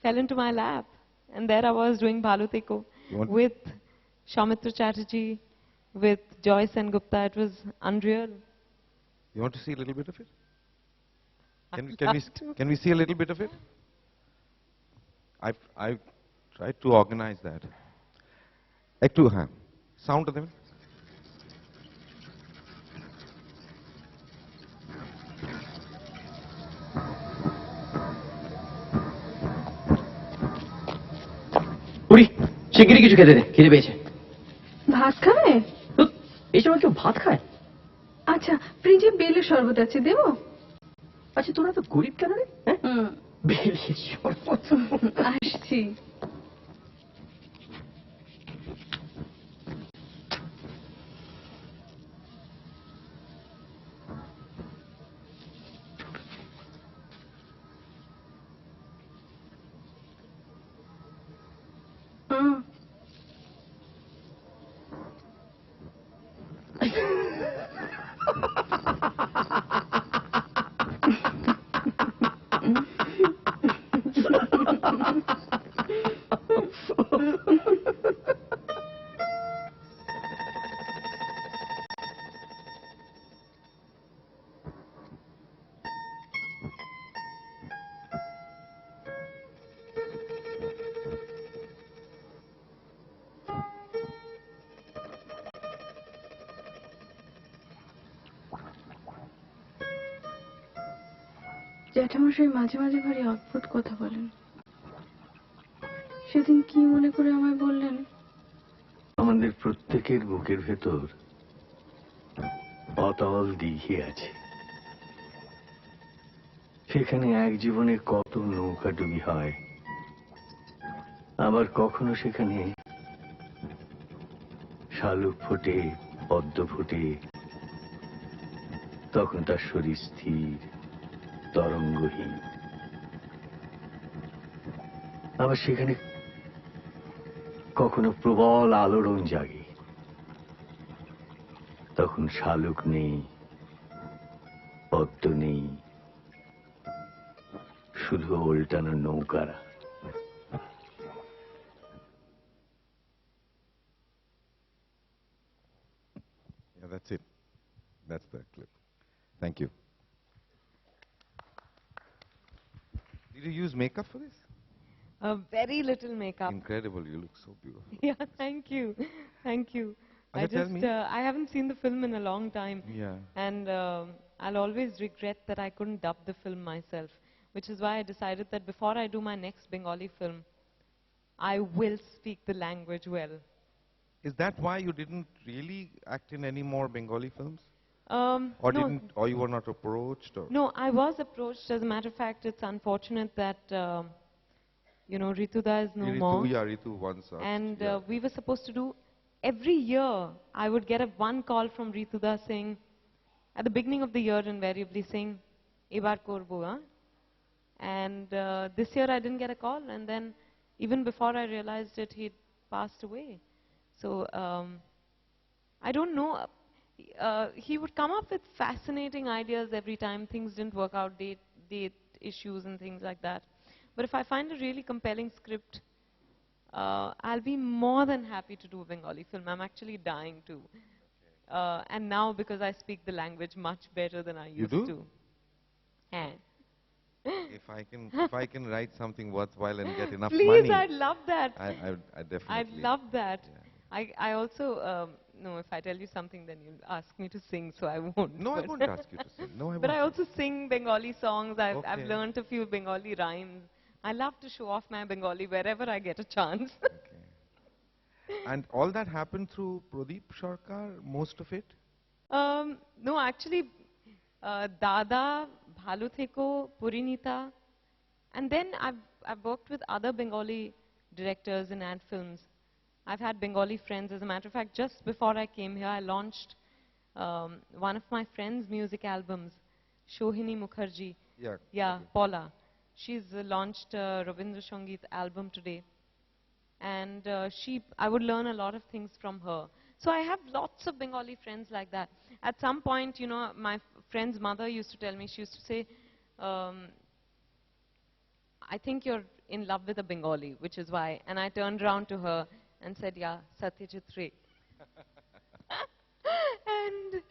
fell into my lap. And there I was doing Bhalutiko with Shaumitra Chatterjee, with Joyce and Gupta. It was unreal. You want to see a little bit of it? Can we see a little bit of it? I've tried to organize that. Ektu ha. Sound of them. বুড়ি শিগগিরই কিছু খেতে দে, খিদে পেয়েছে। ভাত খাবে? এই সময় কেউ ভাত খায়? আচ্ছা, ফ্রিজে বেলের শরবত আছে, দেবো? আচ্ছা, তোরা তো গরিব কেন রে? বেলের শরবত আসছি। জ্যাঠামশাই মাঝে মাঝে ভারী অদ্ভুত কথা বলেন। সেদিন কি মনে করে আমায় বললেন, আমাদের প্রত্যেকের বুকের ভেতর অতল দিঘি আছে, সেখানে এক জীবনে কত নৌকাডুবি হয়, আবার কখনো সেখানে শালুক ফোটে, পদ্ম ফোটে, তখন তার শরীর স্থির তরঙ্গহীন। আবার সেখানে কখনো প্রবল আলোড়ন জাগে, তখন শালুক নেই, পদ্ম নেই, শুধু উল্টানো নৌকারা। Yeah, that's it. That's the clip. Thank you. Did you use makeup for this? Very little makeup. Incredible, you look so beautiful. Yeah, thank you. Thank you. I haven't seen the film in a long time. Yeah. And I'll always regret that I couldn't dub the film myself, which is why I decided that before I do my next Bengali film, I will speak the language well. Is that why you didn't really act in any more Bengali films? No. Or you were not approached? Or? No, I was approached. As a matter of fact, it's unfortunate that, Rituda is no more. Yeah, Ritu once asked. And we were supposed to do, every year, I would get one call from Rituda saying, at the beginning of the year invariably saying, Ebar korbo, huh? And this year I didn't get a call, and then even before I realized it, he'd passed away. So, I don't know. He would come up with fascinating ideas every time. Things didn't work out, date issues and things like that. But if I find a really compelling script, I'll be more than happy to do a Bengali film. I'm actually dying to. And now, because I speak the language much better than I used to. And if I can write something worthwhile and get enough please, money. Please, I'd love that. I definitely. I'd love that. Yeah. I also, no, if I tell you something, then you'll ask me to sing, so I won't. No, I won't ask you to sing. No, I won't. But I also sing Bengali songs. I've learnt a few Bengali rhymes. I love to show off my Bengali wherever I get a chance. Okay. And all that happened through Pradeep Sarkar, most of it? No, actually, Dada, Bhalo Theko, Purinita, and then I've worked with other Bengali directors in ad films. I've had Bengali friends. As a matter of fact, just before I came here, I launched one of my friends' music albums, Shohini Mukherjee. Yeah, Paula. She's launched Rabindra Sangeet album today. And I would learn a lot of things from her. So I have lots of Bengali friends like that. At some point, my friend's mother used to tell me, she used to say, I think in love with a Bengali, which is why. And I turned around to her and said, yeah, Satyajit Ray. And,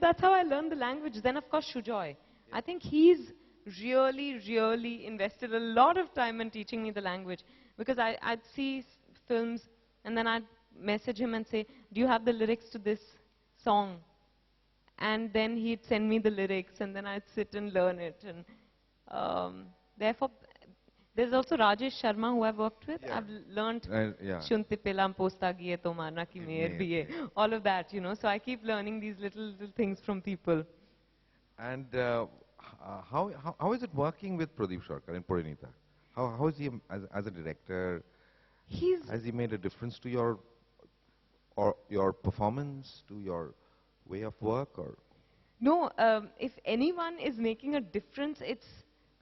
that's how I learned the language. Then, of course, Shujoy. I think he's really invested a lot of time in teaching me the language. Because I'd see films, and then I'd message him and say, do you have the lyrics to this song? And then he'd send me the lyrics, and then I'd sit and learn it. And therefore, there's also Rajesh Sharma, who I've worked with. Yeah. I've learned Yeah. Shunti Pelam Posta Giye To Marna Ki Mehr Bhi Hai. All of that, So I keep learning these little things from people. And how is it working with Pradeep Sarkar and Parinita? How is he as a director? Has he made a difference to your performance, to your way of work, or? No, if anyone is making a difference, it's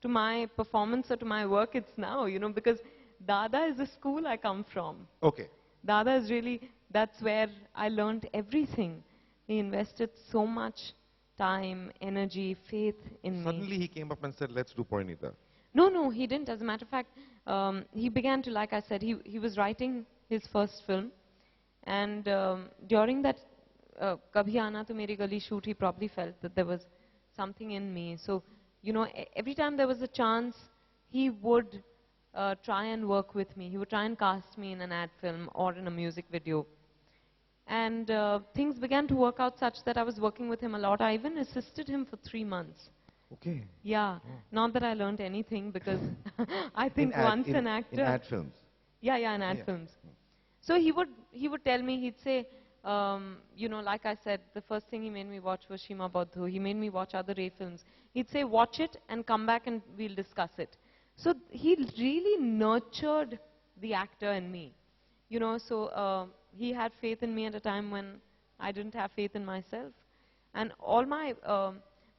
to my performance or to my work, it's now, because Dada is the school I come from. Okay. Dada is really, that's where I learned everything. He invested so much time, energy, faith in me. Suddenly he came up and said, let's do Parinita. No, he didn't. As a matter of fact, he began to, like I said, he was writing his first film. And during that Kabhi Aana To Meri Gali shoot, he probably felt that there was something in me. So, every time there was a chance, he would try and work with me. He would try and cast me in an ad film or in a music video. And things began to work out such that I was working with him a lot. I even assisted him for 3 months. Okay. Yeah, not that I learned anything, because I think once an actor... In ad films. Yeah, in ad films. So he would tell me, he'd say, like I said, the first thing he made me watch was Shima Badhu. He made me watch other Ray films. He'd say, watch it and come back and we'll discuss it. So he really nurtured the actor in me. So he had faith in me at a time when I didn't have faith in myself. And all my,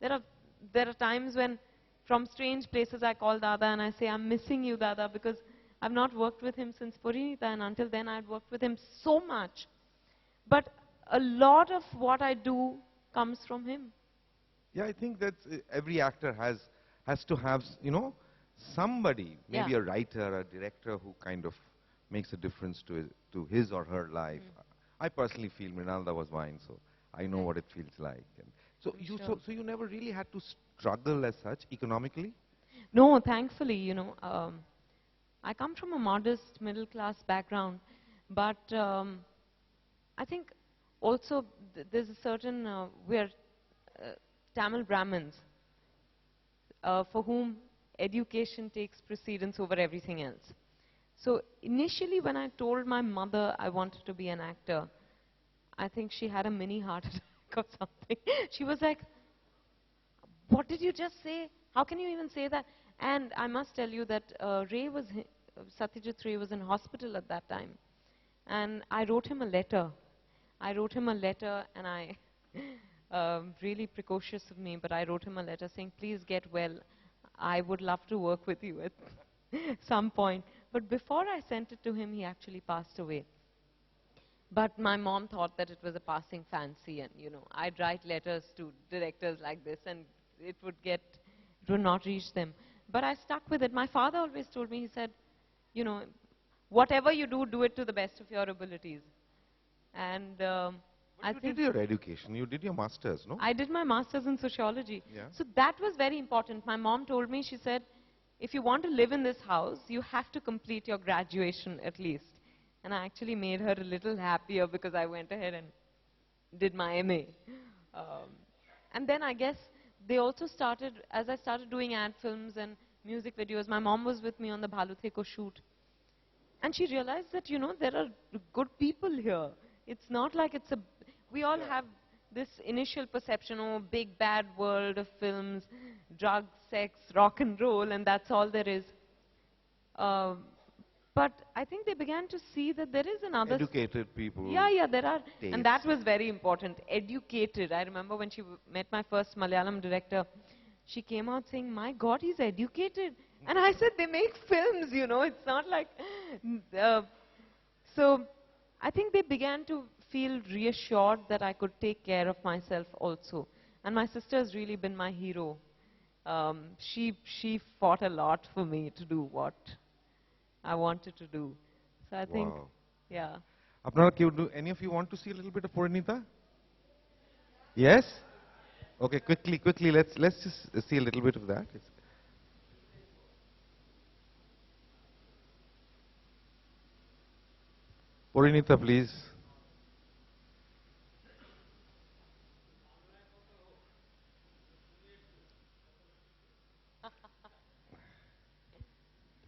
there are times when from strange places I call Dada and I say, I'm missing you, Dada, because I've not worked with him since Parinita, and until then I'd worked with him so much. But a lot of what I do comes from him. Yeah, I think that every actor has to have, somebody, maybe a writer, a director who kind of makes a difference to his or her life. I personally feel Mrinalda was mine, so I know what it feels like. And so you never really had to struggle as such economically? No, thankfully, I come from a modest middle-class background, but I think also there's a certain, we're Tamil Brahmins, for whom education takes precedence over everything else. So initially when I told my mother I wanted to be an actor, I think she had a mini heart attack or something. She was like, what did you just say? How can you even say that? And I must tell you that Satyajit Ray was in hospital at that time. And I wrote him a letter. And I, really precocious of me, but I wrote him a letter saying, please get well. I would love to work with you at some point. But before I sent it to him, he actually passed away. But my mom thought that it was a passing fancy, and I'd write letters to directors like this, and it would not reach them. But I stuck with it. My father always told me, he said, whatever you do, do it to the best of your abilities. And I You think did your education, you did your master's, no? I did my master's in sociology. Yeah. So that was very important. My mom told me, she said, if you want to live in this house, you have to complete your graduation at least. And I actually made her a little happier because I went ahead and did my MA. And then I guess they also started, as I started doing ad films and music videos, my mom was with me on the Bhalutheko shoot. And she realized that, there are good people here. It's not like we all have this initial perception, big bad world of films, drugs, sex, rock and roll, and that's all there is. But I think they began to see that there is another... Educated people. Yeah, there are. Tastes. And that was very important. Educated. I remember when she met my first Malayalam director, she came out saying, my God, he's educated. And I said, they make films, it's not like... so I think they began to feel reassured that I could take care of myself also. And my sister has really been my hero. she fought a lot for me to do what I wanted to do. So I think, Wow. yeah. Apnara, do any of you want to see a little bit of Porinita? Yes? Okay, quickly, let's just see a little bit of that. Porinita, please.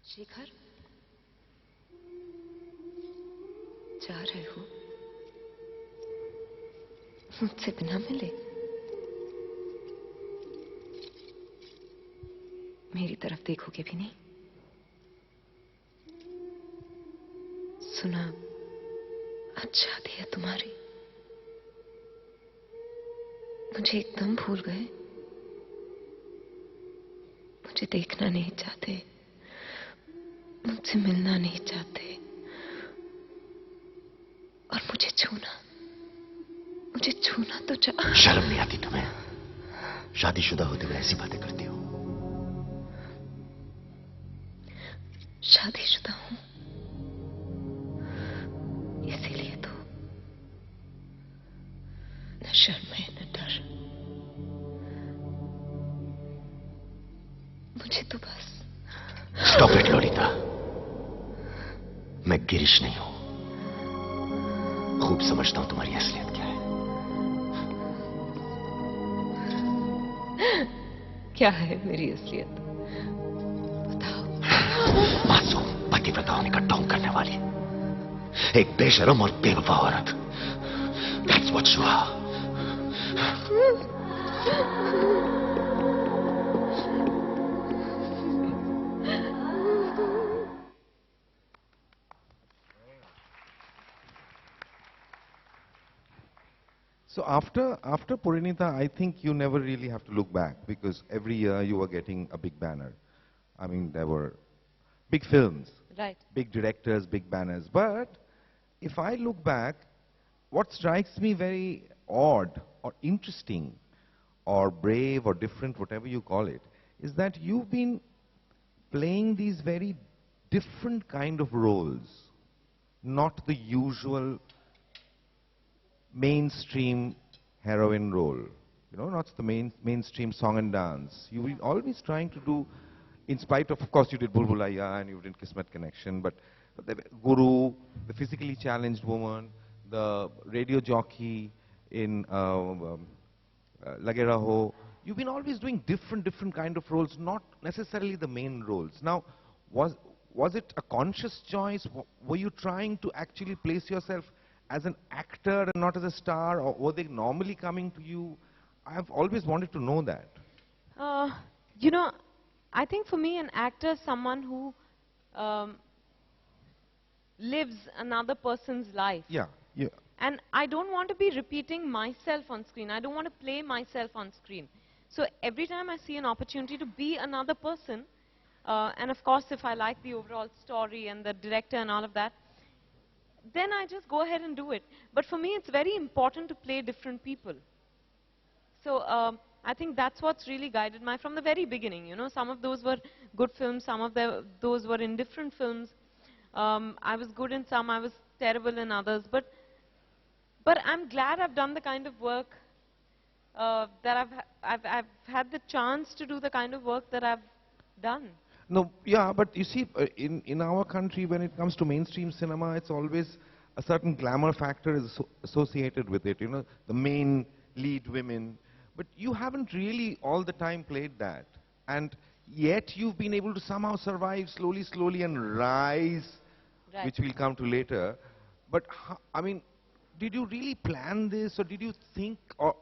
Shekhar जा रहे हो मुझसे बिना मिले मेरी तरफ देखोगे भी नहीं सुना आज शादी है तुम्हारी मुझे एकदम भूल गए मुझे देखना नहीं चाहते मुझसे मिलना नहीं चाहते और मुझे छूना तो शर्म नहीं आती तुम्हें शादीशुदा होते हुए ऐसी बातें करती हो शादीशुदा हूं इसीलिए तो न शर्म है न डर मुझे तो बस स्टॉप इट लोलिता मैं गिरीश नहीं हूं खूब समझता हूं तुम्हारी असलियत क्या है क्या है मेरी असलियत बताओ मासूम पतिव्रताओं ने ढोंग करने वाली एक बेशरम और बेवफा औरत that's what you are So after Porinita, I think you never really have to look back because every year you were getting a big banner. I mean, there were big films, Right. big directors, big banners. But if I look back, what strikes me very odd or interesting or brave or different, whatever you call it, is that you've been playing these very different kind of roles, not the usual mainstream heroine role. You know, not the mainstream song and dance. You were always trying to do, in spite of course, you did Bulbulaya and you did Kismet Connection, but the Guru, the physically challenged woman, the radio jockey in Lage Raho, you've been always doing different kind of roles, not necessarily the main roles. Now, was it a conscious choice? Were you trying to actually place yourself as an actor and not as a star, or were they normally coming to you? I've always wanted to know that. You know, I think for me an actor is someone who lives another person's life. Yeah. And I don't want to be repeating myself on screen. I don't want to play myself on screen. So every time I see an opportunity to be another person, and of course if I like the overall story and the director and all of that, then I just go ahead and do it. But for me, it's very important to play different people. So I think that's what's really guided my, from the very beginning, you know, some of those were good films, some of those were in different films. I was good in some, I was terrible in others. But I'm glad I've done the kind of work that I've had the chance to do the kind of work that I've done. No, yeah, but you see, in our country, when it comes to mainstream cinema, it's always a certain glamour factor is associated with it, you know, the main lead women. But you haven't really all the time played that. And yet you've been able to somehow survive slowly and rise, Right. which we'll come to later. But, I mean, did you really plan this, or did you think, or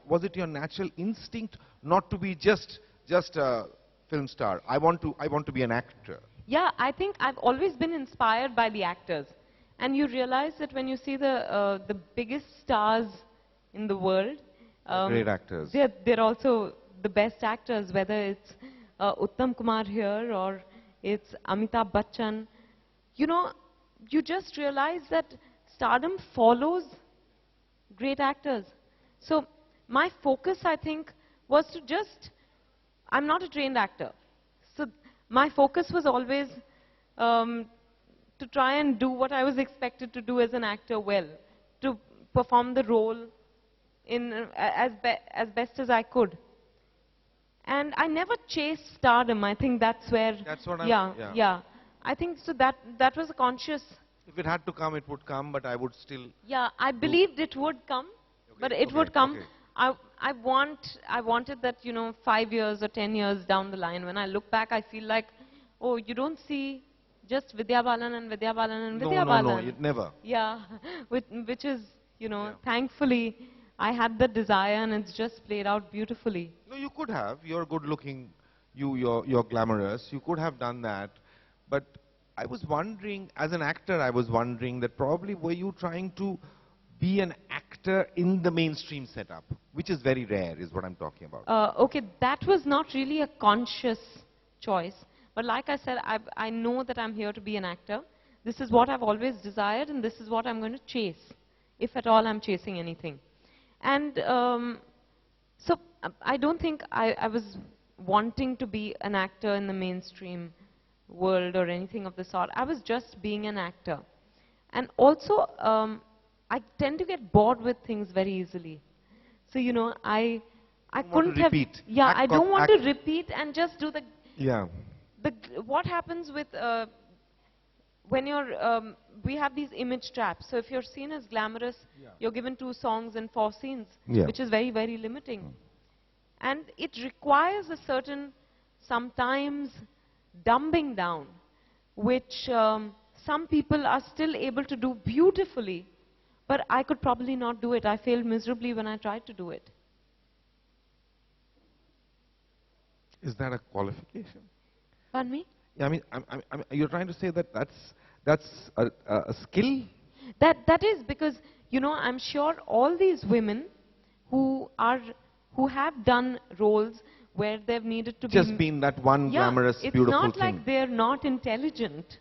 was it your natural instinct not to be just a film star? I want to be an actor. Yeah, I think I've always been inspired by the actors. And you realize that when you see the biggest stars in the world, Great actors. they're also the best actors, whether it's Uttam Kumar here or it's Amitabh Bachchan. You know, you just realize that stardom follows great actors. So my focus, I think, was to just, I'm not a trained actor. So my focus was always to try and do what I was expected to do as an actor well, to perform the role in as best as I could. And I never chased stardom. I think that's where. That's what yeah. I think so that was a conscious. If it had to come, it would come, but I would still. Yeah, I believed it would come, but it would come. Okay. I wanted that, 5 years or 10 years down the line. When I look back, I feel like, oh, you don't see just Vidya Balan and Vidya Balan and Vidya Balan. No, never. Yeah, which is, thankfully, I had the desire and it's just played out beautifully. No, you could have. You're good looking. You're glamorous. You could have done that. But I was wondering, as an actor, I was wondering that probably were you trying to be an actor in the mainstream setup, which is very rare, is what I'm talking about. Okay, that was not really a conscious choice. But like I said, I know that I'm here to be an actor. This is what I've always desired, and this is what I'm going to chase, if at all I'm chasing anything. And so I don't think I was wanting to be an actor in the mainstream world or anything of the sort. I was just being an actor. And also, I tend to get bored with things very easily. So, I couldn't have. Repeat. Yeah, I don't want to repeat and just do the. Yeah. What happens with when you're we have these image traps. So if you're seen as glamorous, you're given 2 songs and 4 scenes, which is very, very limiting. And it requires a certain, sometimes, dumbing down, which some people are still able to do beautifully, but I could probably not do it. I failed miserably when I tried to do it. Is that a qualification? Pardon me? Yeah, I mean, you're trying to say that that's a skill? That is because, I'm sure all these women who have done roles where they've needed to just been that one glamorous, beautiful thing. It's not like they're not intelligent.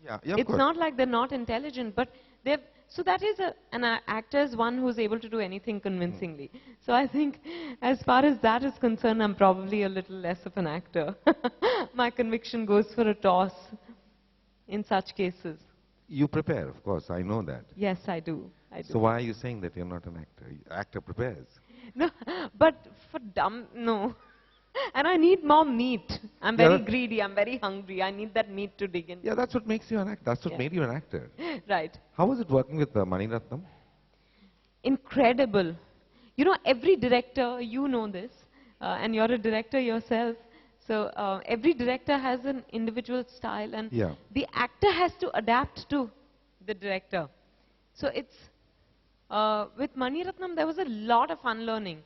Yeah, of it's course. not like they're not intelligent, but they've. So that is an actor is one who's able to do anything convincingly. So I think, as far as that is concerned, I'm probably a little less of an actor. My conviction goes for a toss in such cases. You prepare, of course. I know that. Yes, I do. So why are you saying that you're not an actor? Actor prepares. No, but for no. And I need more meat. I'm very greedy. I'm very hungry. I need that meat to dig in. Yeah, that's what makes you an actor. That's what made you an actor. Right. How was it working with Mani Ratnam? Incredible. Every director, you know this, and you're a director yourself. So every director has an individual style, and the actor has to adapt to the director. So it's with Mani Ratnam, there was a lot of unlearning.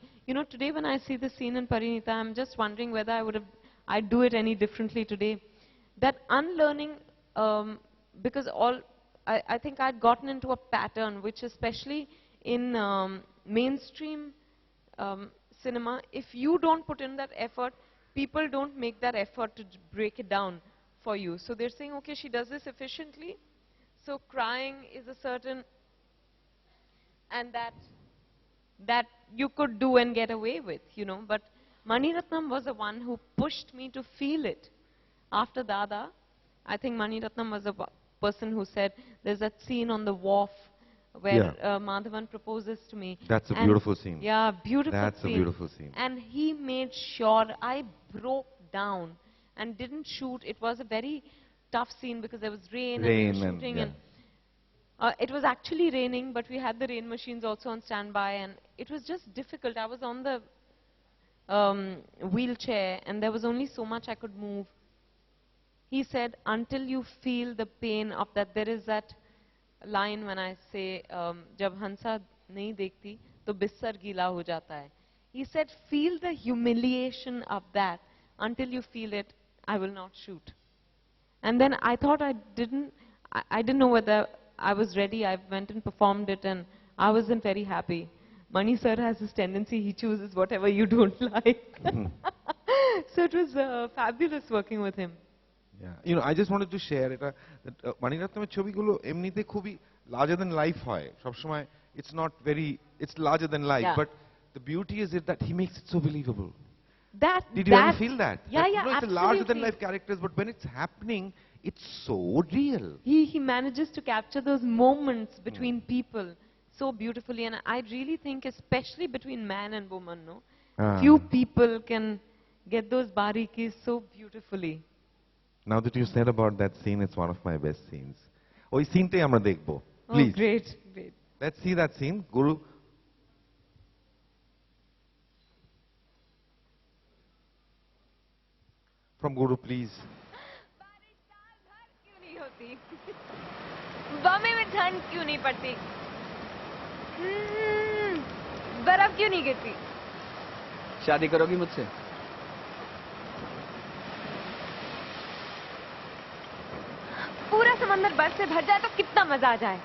Today when I see the scene in Parinita, I'm just wondering whether I'd do it any differently today. That unlearning, because I think I'd gotten into a pattern, which especially in mainstream cinema, if you don't put in that effort, people don't make that effort to break it down for you. So they're saying, okay, she does this efficiently, so crying is a certain, and that you could do and get away with, But Mani Ratnam was the one who pushed me to feel it. After Dada, I think Mani Ratnam was the person who said, there's that scene on the wharf where Madhavan proposes to me. That's a beautiful scene. Yeah, beautiful That's scene. a beautiful scene. And he made sure I broke down and didn't shoot. It was a very tough scene because there was rain and we were shooting. It was actually raining, but we had the rain machines also on standby, and it was just difficult. I was on the wheelchair, and there was only so much I could move. He said, until you feel the pain of that, there is that line when I say, "Jab hansa nahi dekhti, to bissar gila ho jata hai." He said, feel the humiliation of that. Until you feel it, I will not shoot. And then I thought I didn't know whether I was ready. I went and performed it, and I wasn't very happy. Mani sir has this tendency, he chooses whatever you don't like. So it was fabulous working with him. Yeah, I just wanted to share it. That Mani Ratnamer chobigulo emnite khubi larger than life hoy. Sob shomoy it's not very, it's larger than life. But the beauty is that he makes it so believable. that Did you ever that feel that? Yeah, That, yeah, you know, it's a absolutely. larger than life characters, but when it's happening, it's so real. He manages to capture those moments between people so beautifully, and I really think, especially between man and woman, no, Ah. few people can get those barikis so beautifully. Now that you said about that scene, it's one of my best scenes. ওই সিনটাই আমরা দেখবো, Oh, please. great, great. Let's see that scene. Guru. From Guru, please. बारिश साल भर क्यों नहीं होती? बॉम्बे में ठंड क्यों नहीं पड़ती? बर्फ क्यों नहीं गिरती? शादी करोगी मुझसे? पूरा समंदर बर्फ से भर जाए तो कितना मजा आ जाए?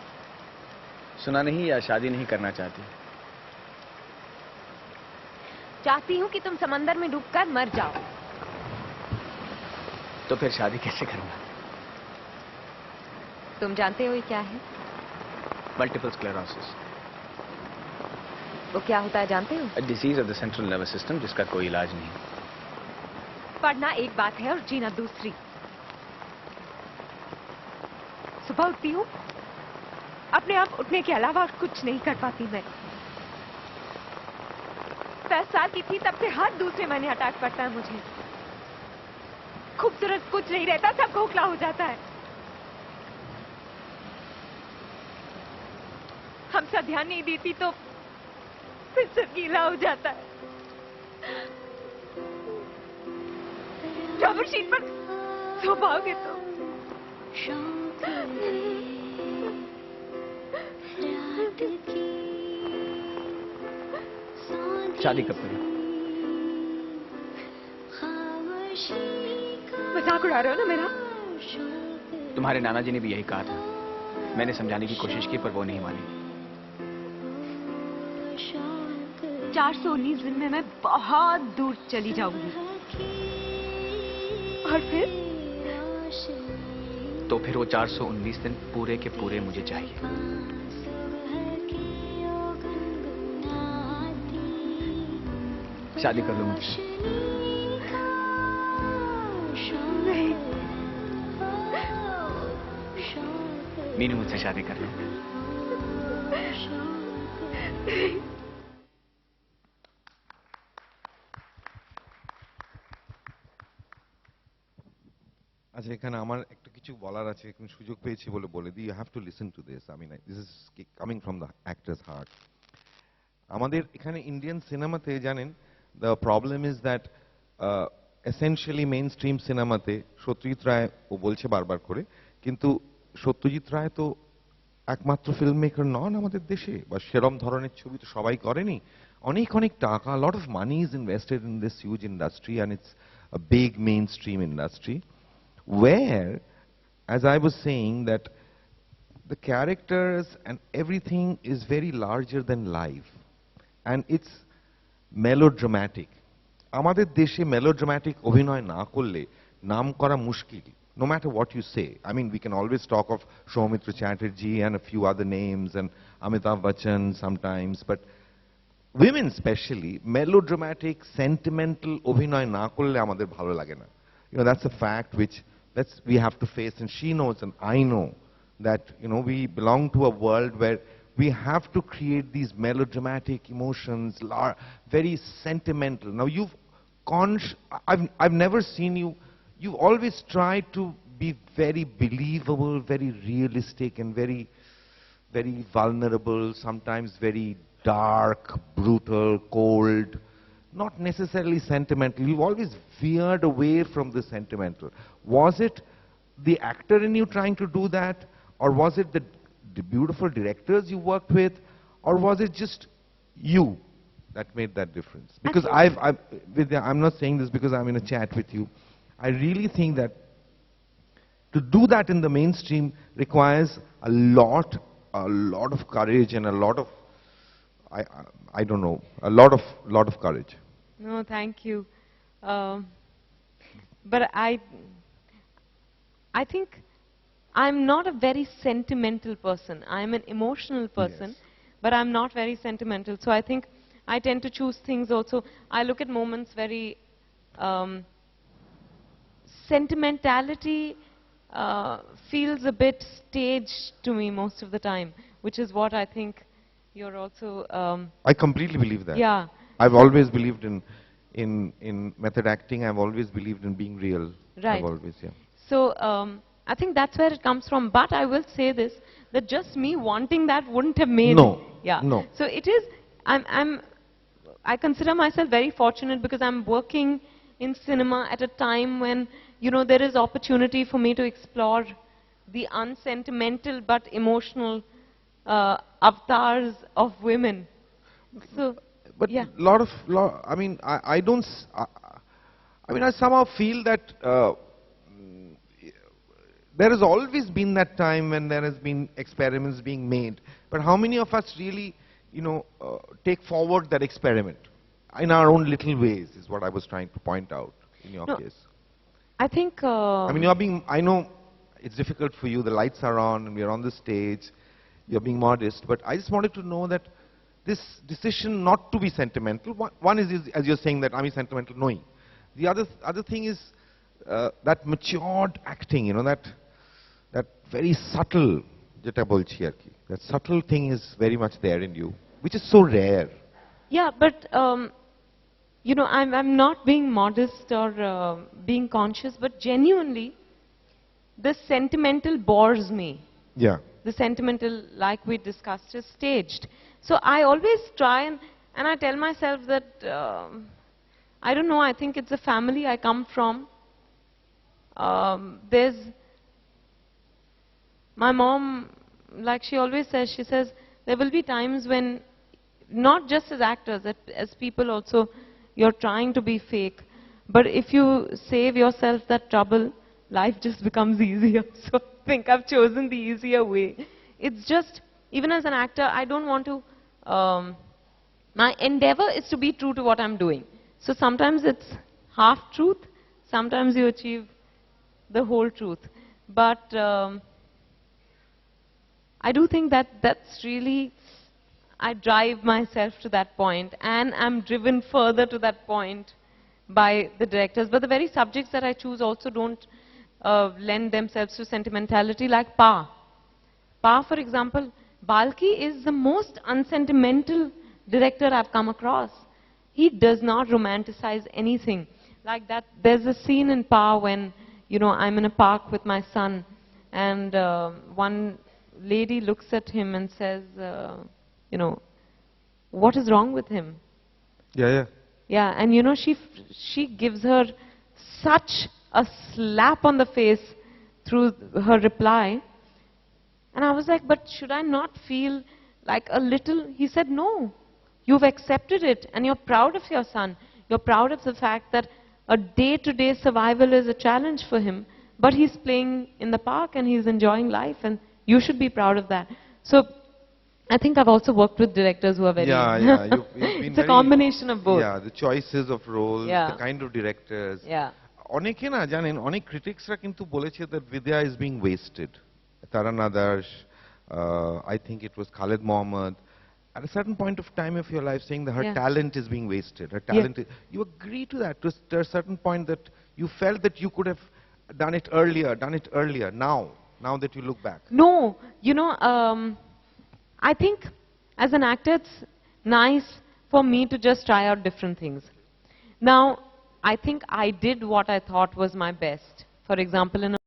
सुना नहीं या शादी नहीं करना चाहती? चाहती हूँ कि तुम समंदर में डूबकर मर जाओ। तो फिर शादी कैसे करूंगा? तुम जानते हो ये क्या है? मल्टीपल स्क्लेरोसिस, वो क्या होता है जानते हो? A disease of the central nervous system जिसका कोई इलाज नहीं। पढ़ना एक बात है और जीना दूसरी। सुबह उठती हूँ, अपने आप उठने के अलावा कुछ नहीं कर पाती मैं। 10 साल की थी तब से हर दूसरे महीने अटैक पड़ता है मुझे। खूबसूरत कुछ नहीं रहता, सब खोखला हो जाता है। हमसे ध्यान नहीं देती तो फिर से गीला हो जाता है। रबर शीट पर सो पाओगे तो शादी कब करें? मजाक उड़ा रहे हो ना मेरा? तुम्हारे नाना जी ने भी यही कहा था। मैंने समझाने की कोशिश की पर वो नहीं मानी। 419 दिन में मैं बहुत दूर चली जाऊंगी। और फिर? तो फिर वो 419 दिन पूरे के पूरे मुझे चाहिए। शादी कर लो मुझसे। नहीं। मीनू मुझसे शादी कर लो। আচ্ছা, এখানে আমার একটা কিছু বলার আছে, এখন সুযোগ পেয়েছি বলে বলে দিই। You have to listen to this. I mean, this is coming from the actor's heart. আমাদের এখানে ইন্ডিয়ান সিনেমাতে জানেন, the problem is that essentially mainstream সিনেমাতে সত্যজিৎ রায়, ও বলছে বারবার করে, কিন্তু সত্যজিৎ রায় তো একমাত্র ফিল্ম মেকার নন আমাদের দেশে, বা সেরম ধরনের ছবি তো সবাই করেনি। অনেক অনেক টাকা, lot of money is invested in this huge industry, and it's a big main stream industry, where, as I was saying, that the characters and everything is very larger than life, and it's melodramatic. আমাদের দেশে melodramatic অভিনয় না করলে নাম করা মুশকিল, no matter what you say. I mean, we can always talk of Soumitra Chatterjee and a few other names and Amitabh Bachchan sometimes, but women especially, melodramatic, sentimental অভিনয় না করলে আমাদের ভালো লাগে না. You know, that's a fact which we have to face, and she knows and I know that, you know, we belong to a world where we have to create these melodramatic emotions, very sentimental. Now I've never seen you, you've always tried to be very believable, very realistic, and very, very vulnerable, sometimes very dark, brutal, cold, not necessarily sentimental. You've always veered away from the sentimental. Was it the actor in you trying to do that, or was it the beautiful directors you worked with, or was it just you that made that difference? Because Vidya, I'm not saying this because I'm in a chat with you. I really think that to do that in the mainstream requires a lot of courage and a lot of, I don't know, a lot of courage. No, thank you. But I think I'm not a very sentimental person. I'm an emotional person, Yes. but I'm not very sentimental. So I think I tend to choose things also. I look at moments very um, sentimentality feels a bit staged to me most of the time, which is what I think you're also. I completely believe that. Yeah. I've always believed in method acting. I've always believed in being real. Right. I've always, yeah. So I think that's where it comes from. But I will say this, that just me wanting that wouldn't have made. No. Yeah. No. So it is. I consider myself very fortunate because I'm working in cinema at a time when, you know, there is opportunity for me to explore the unsentimental but emotional avatars of women. So, But yeah. I mean, I don't. I mean, I somehow feel that there has always been that time when there has been experiments being made. But how many of us really, you know, take forward that experiment in our own little ways? Is what I was trying to point out in your case. I think. I mean, you're being. I know it's difficult for you. The lights are on, and we're on the stage. You're being modest, but I just wanted to know that this decision not to be sentimental. One is, as you're saying, that I'm sentimental knowing. The other thing is that matured acting. You know, that very subtle, that subtle thing is very much there in you, which is so rare. Yeah, but you know, I'm not being modest or being conscious, but genuinely, the sentimental bores me. Yeah. The sentimental, like we discussed, is staged. So I always try and I tell myself that, I don't know, I think it's a family I come from. There's, my mom, like she always says, she says, there will be times when, not just as actors, as people also, you're trying to be fake. But if you save yourself that trouble, life just becomes easier. So I think I've chosen the easier way. It's just, even as an actor, I don't want to, my endeavor is to be true to what I'm doing. So sometimes it's half truth, sometimes you achieve the whole truth. But I do think that that's really, I drive myself to that point, and I'm driven further to that point by the directors. But the very subjects that I choose also don't lend themselves to sentimentality, like Pa. Pa, for example, Balki is the most unsentimental director I've come across. He does not romanticize anything. Like that, there's a scene in Pa when, you know, I'm in a park with my son, and one lady looks at him and says, you know, what is wrong with him? Yeah, yeah. Yeah, and you know, she gives her such a slap on the face through her reply. And I was like, but should I not feel like a little? He said, no, you've accepted it and you're proud of your son. You're proud of the fact that a day-to-day survival is a challenge for him, but he's playing in the park and he's enjoying life, and you should be proud of that. So I think I've also worked with directors who are very... Yeah, yeah. You've been it's a combination of both. Yeah, the choices of roles, Yeah. the kind of directors. Yeah. অনেকে না জানেন, অনেক ক্রিটিক্সরা কিন্তু বলেছে that Vidya is being wasted. Taran Adarsh, I think it was Khalid Mohammed. At a certain point of time of your life, saying that her Yeah. talent is being wasted. Her talent is, you agree to that to a certain point that you felt that you could have done it earlier, now that you look back. No, you know, I think as an actor, it's nice for me to just try out different things. Now, I think I did what I thought was my best. For example, in a